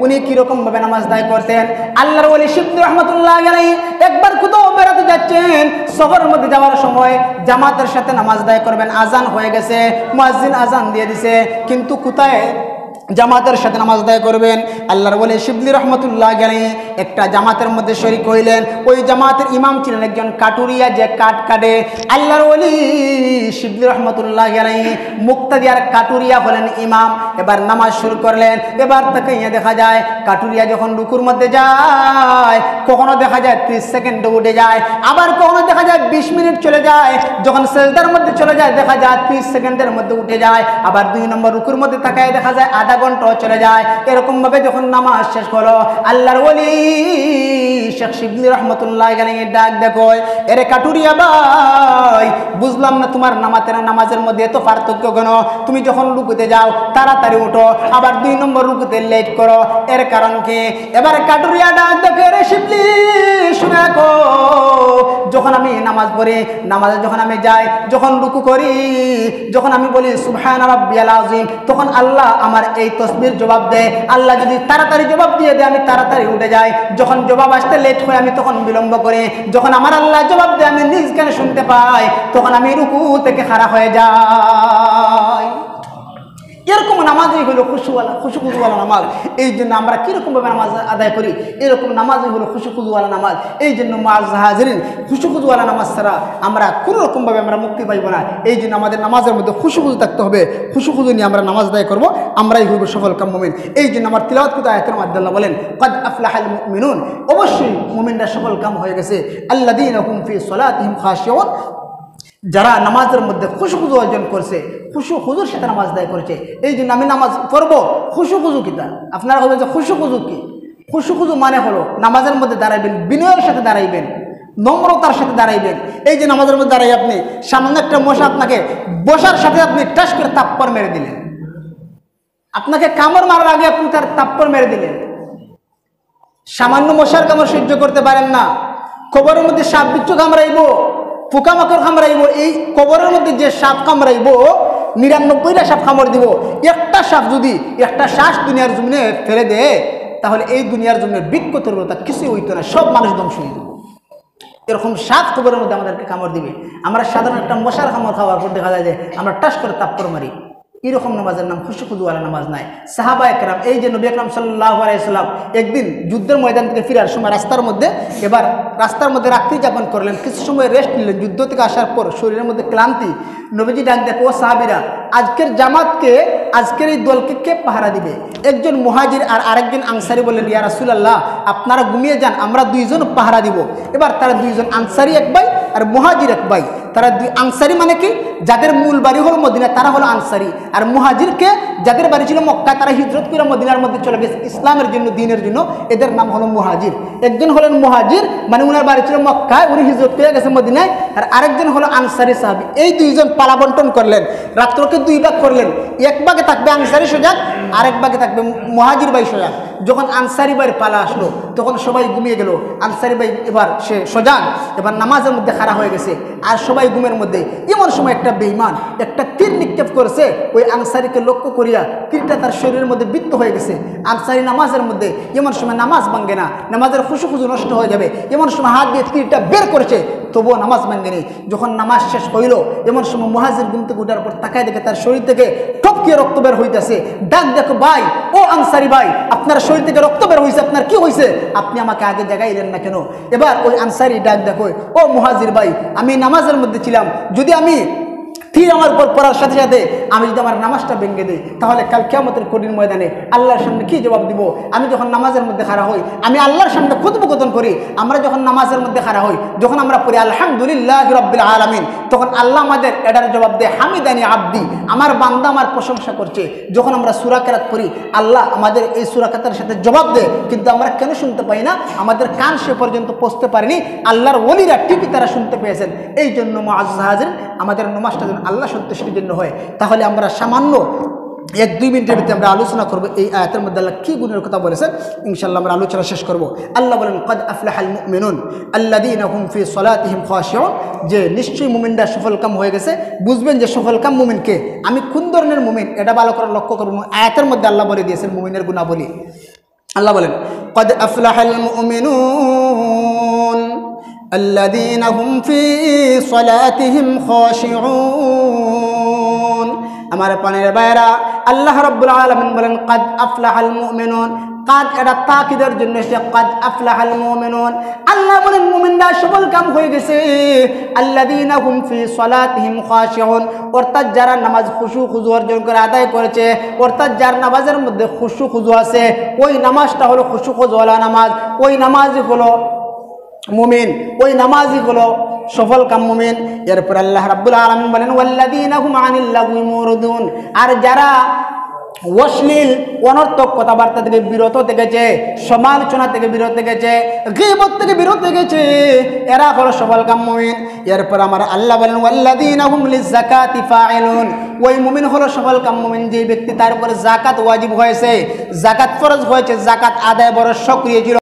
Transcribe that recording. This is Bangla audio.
উনি কিরকম ভাবে নামাজ আদায় করতেন। আল্লাহর ওলি শিবলি রহমাতুল্লাহ আলাইহি একবার কোথাও বেড়াতে যাচ্ছেন, শহরের মধ্যে যাওয়ার সময় জামাতের সাথে নামাজ আদায় করবেন, আজান হয়ে গেছে, মুয়াজ্জিন আজান দিয়ে দিছে, কিন্তু কোথায় জামাতের সাথে নামাজ আদায় করবেন। আল্লাহর ওলি শিবলি রহমাতুল্লাহ আলাইহি একটা জামাতের মধ্যে শরীক হইলেন। ওই জামাতের ইমাম ছিলেন একজন কাটুরিয়া, যে কাঠ কাটে। আল্লাহর ওলি শিবলি রহমাতুল্লাহ আলাইহি মুক্তাদিয়ার কাটুরিয়া হলেন ইমাম। এবার নামাজ শুরু করলেন। এবার তাকে দেখা যায় কাটুরিয়া যখন রুকুর মধ্যে যায়, কখনো দেখা যায় 30 সেকেন্ডে উঠে যায়, আবার কখনো দেখা যায় 20 মিনিট চলে যায়। যখন সেজদার মধ্যে চলে যায় দেখা যায় 30 সেকেন্ডের মধ্যে উঠে যায়, আবার 2 নম্বর রুকুর মধ্যে তাকায় দেখা যায় আধা ঘন্টা চলে যায়। এরকম ভাবে যখন নামাজ শেষ হলো, আল্লাহর ওলি শেখ শিবলি রহমাতুল্লাহ আলাইহি ডাক দেখো, এরে কাটুরিয়া ভাই, বুঝলাম না তোমার নামাজের মধ্যে এত পার্থক্য কেন? তুমি যখন রুকুতে যাও তাড়াতাড়ি উঠো, আবার 2 নম্বর রুকুতে লেট করো, এর কারণ কি? এবার কাটুরিয়া ডাক দেখো, এরে শিবলি শুনে রাখো, যখন আমি নামাজ পড়ি, নামাজে যখন আমি যাই, যখন রুকু করি, যখন আমি বলি সুবহানা রাব্বিয়াল আযীম, তখন আল্লাহ আমার এই তসবির জবাব দেয়। আল্লাহ যদি তাড়াতাড়ি জবাব দিয়ে দেয় আমি তাড়াতাড়ি উঠে যাই, যখন জবাব আসতে লেট হয় আমি তখন বিলম্ব করি। যখন আমার আল্লাহ জবাব দেয় আমি নিজ কানে শুনতে পাই, তখন আমি রুকু থেকে খাড়া হয়ে যাই। এরকম নামাজই হলো খুশুখুজুওয়ালা নামাজ। এই জন্য আমরা কীরকমভাবে নামাজ আদায় করি, এরকম নামাজই হলো খুশুখুজুওয়ালা নামাজ। এই জন্য মুআজ্জাজ হাজিরিন, খুশুখুজুওয়ালা নামাজ ছাড়া আমরা কোনোরকমভাবে আমরা মুক্তি পাইব না। এই জন্য আমাদের নামাজের মধ্যে খুশুখুজু থাকতে হবে। খুশুখুজু নিয়ে আমরা নামাজ আদায় করবো, আমরাই হইব সফল কাম মুমিন। এই জন্য আমার তিলাওয়াতকৃত আয়াতের মধ্যে আল্লাহ বলেন, ক্বাদ আফলাহাল মুমিনুন, অবশ্যই মুমিনরা সফল কাম হয়ে গেছে। আল্লাযীনা হুম ফি সলাতিহিম খাশিউন, যারা নামাজের মধ্যে খুশুখুজু অর্জন করছে, খুশুখুজুর সাথে নামাজ আদায় করেছে। এই জন্য আমি নামাজ পড়বো, খুশুখুজু কিতা? আপনারা বলবেন যে খুশুখুজু কি? খুশুখুজু মানে হলো নামাজের মধ্যে দাঁড়াইবেন, বিনয়ের সাথে দাঁড়াইবেন, নম্রতার সাথে দাঁড়াইবেন। এই যে নামাজের মধ্যে দাঁড়াই আপনি সামান্য একটা মশা আপনাকে বসার সাথে আপনি টাস করে তাপ্পর মেরে দিলেন, আপনাকে কামড় মারার আগে আপনি তার তাপ্পর মেরে দিলেন। সামান্য মশার কামড় সহ্য করতে পারেন না, কবরের মধ্যে সাপ বিচ্ছু কামড়াইবো, পোকামাকড় কামড়াইবো, এই কবরের মধ্যে যে সাপ কামড়াইবো 99টা সাপ কামড় দিব। একটা সাপ যদি একটা শ্বাস দুনিয়ার জমিনে ফেলে দেয়, তাহলে এই দুনিয়ার জমিনে বৃক্ষ তরুণতা কিছুই হইতো না, সব মানুষ ধ্বংস হয়ে যাবে। এরকম সাপ কবরের মধ্যে আমাদেরকে কামড় দিবে। আমরা সাধারণ একটা মশার কামড় খাওয়ার পর দেখা যায় যে আমরা টাস করে তাপ্পর মারি। এরকম নামাজের নাম খুশুখুজুওয়ালা নামাজ নাই। সাহাবায়ে কেরাম, এই যে নবী আকরাম সাল্লাল্লাহু আলাইহি ওয়াসাল্লাম একদিন যুদ্ধের ময়দান থেকে ফিরার সময় রাস্তার মধ্যে রাত্রি যাপন করলেন, কিছু সময় রেস্ট নিলেন। যুদ্ধ থেকে আসার পর শরীরের মধ্যে ক্লান্তি, নবীজি ডাক দেখো, ও সাহাবীরা, আজকের জামাতকে, আজকের এই দলকে কে পাহারা দিবে? একজন মুহাজির আর আরেকজন আনসারী বললেন, ইয়া রাসূলুল্লাহ, আপনারা ঘুমিয়ে যান, আমরা 2 জন পাহারা দিব। এবার তারা 2 জন, আনসারী এক ভাই আর মুহাজির এক ভাই। তারা আনসারী মানে কি? যাদের মূল বাড়ি হলো মদিনা, তারা হলো আনসারী। আর মুহাজিরকে, যাদের বাড়ি ছিল মক্কা, তারা হিজরত করে মদিনার মধ্যে চলে গেছে ইসলামের জন্য, দ্বীনের জন্য, এদের নাম হলো মুহাজির। একজন হলেন মুহাজির, মানে উনার বাড়ি ছিল মক্কায়, উনি হিজরত করে গেছে মদিনায়। আর আরেকজন হলো আনসারী সাহাবী। এই 2 জন পালা বন্টন করলেন, রাত্রকে 2 ভাগ করলেন। এক ভাগে থাকবে আনসারী সোজাগ, আরেক ভাগে থাকবে মুহাজির ভাই সোজাগ। যখন আনসারী ভাইয়ের পালা আসলো তখন সবাই ঘুমিয়ে গেল। আনসারী ভাই এবার সে সোজাগ, এবার নামাজের মধ্যে খাড়া হয়ে গেছে, আর সবাই ঘুমের মধ্যে। এমন সময় একটা বেঈমান একটা তীর নিক্ষেপ করেছে, ওই আনসারীকে লক্ষ্য করিয়া তীরটা তার শরীরের মধ্যে বৃত্ত হয়ে গেছে। আনসারী নামাজের মধ্যে, এমন সময় নামাজ ভাঙ্গে না, নামাজের খুশুখুজু নষ্ট হয়ে যাবে, এমন সময় হাত দিয়ে তীরটা বের করেছে, তবুও নামাজ ভাঙ্গেনি। যখন নামাজ শেষ হইল, এমন সময় মুহাজির ঘুম থেকে উঠার পর তাকায় দেখে তার শরীর থেকে টপকিয়ে রক্ত বের হইতেছে। ডাক দেখো, ভাই, ও আনসারী ভাই, আপনার শরীর থেকে রক্ত বের হয়েছে, আপনার কি হয়েছে? আপনি আমাকে আগে জাগাইলেন না কেন? এবার ওই আনসারী ডাক দেখো, ও মুহাজির ভাই, আমি নামাজের মধ্যে ছিলাম, যদি আমি তীর আমার উপর পড়ার সাথে সাথে আমি যদি আমার নামাজটা ভেঙে দিই, তাহলে কাল কিয়ামতের কঠিন ময়দানে আল্লাহর সামনে কি জবাব দিব? আমি যখন নামাজের মধ্যে খাড়া হই, আমি আল্লাহর সামনে কথোপকথন করি। আমরা যখন নামাজের মধ্যে খাড়া হই, যখন আমরা পড়ি আলহামদুলিল্লাহি রাব্বিল আলামিন, তখন আল্লাহ আমাদের এটার জবাব দেয়, হামিদানি আব্দি, আমার বান্দা আমার প্রশংসা করছে। যখন আমরা সূরা কেরাত পড়ি, আল্লাহ আমাদের এই সূরা কেরাতের সাথে জবাব দেয়, কিন্তু আমরা কেন শুনতে পাই না? আমাদের কান সে পর্যন্ত পৌঁছতে পারেনি। আল্লাহর ওলিরা ঠিকই তারা শুনতে পেয়েছেন। এই জন্য মুআজ্জাজ হাজিরিন, আমাদের নামাজটা যেন আল্লাহ সন্তুষ্টির জন্য হয়। তাহলে আমরা সামান্য 1-2 মিনিটের ভিতরে আমরা আলোচনা করব এই আয়াতের মধ্যে আল্লাহ কি গুণের কথা বলেছেন। ইনশাআল্লাহ আমরা আলোচনা শেষ করব। আল্লাহ বলেন, ক্বাদ আফলাহাল মুমিনুন আল্লাযীনা হুম ফি সলাতিহিম খাশিউন, যে নিশ্চয়ই মুমিনরা সফলকাম হয়ে গেছে। বুঝবেন যে সফলকাম মুমিনকে, আমি কোন ধরনের মুমিন এটা ভালো করে লক্ষ্য করব। আয়াতের মধ্যে আল্লাহ বলে দিয়েছেন মুমিনের গুণাবলী। আল্লাহ বলেন قد أفلح المؤمنون الذين هم في صلاتهم خاشعون আমার পানের ভাইরা আল্লাহ রাব্বুল আলামিন বলেন قد أفلح المؤمنون কাদ এটা তাকিদের জন্য সে قد أفلح المؤمنون আল্লাহ বলেন মুমিনরা সফল কাম হয়ে গেছে আল্লাযীনা হুম ফি সালাতিহিম খাশিউন অর্থাৎ যারা নামাজ খুশু খুজু অর্জন করে আদায় করেছে অর্থাৎ যার নামাজের মধ্যে খুশু খুজু আছে ওই নামাজটা হলো খুশু খুজুওয়ালা নামাজ ওই নামাজই হলো মুমিন ওই নামাজই হলো সফল কাম মুমিন এরপর আল্লাহ রাব্বুল আলামিন বলেন ওয়াল্লাযীনা হুম আনিল লাগwi মুরদুন আর যারা অশ্লীল অনর্থক কথাবার্তা থেকে বিরত থেকেছে সমালোচনা থেকে বিরত থেকেছে গীবত থেকে বিরত থেকেছে এরা হলো সফল কাম মুমিন এরপর আমার আল্লাহ বলেন ওয়াল্লাযীনা হুম লিযাকাতি ফাইলুন ওই মুমিন হলো সফল কাম মুমিন যে ব্যক্তি তার উপরে যাকাত ওয়াজিব হয়েছে যাকাত ফরজ হয়েছে যাকাত আদায় বড় সক্রিয় ছিল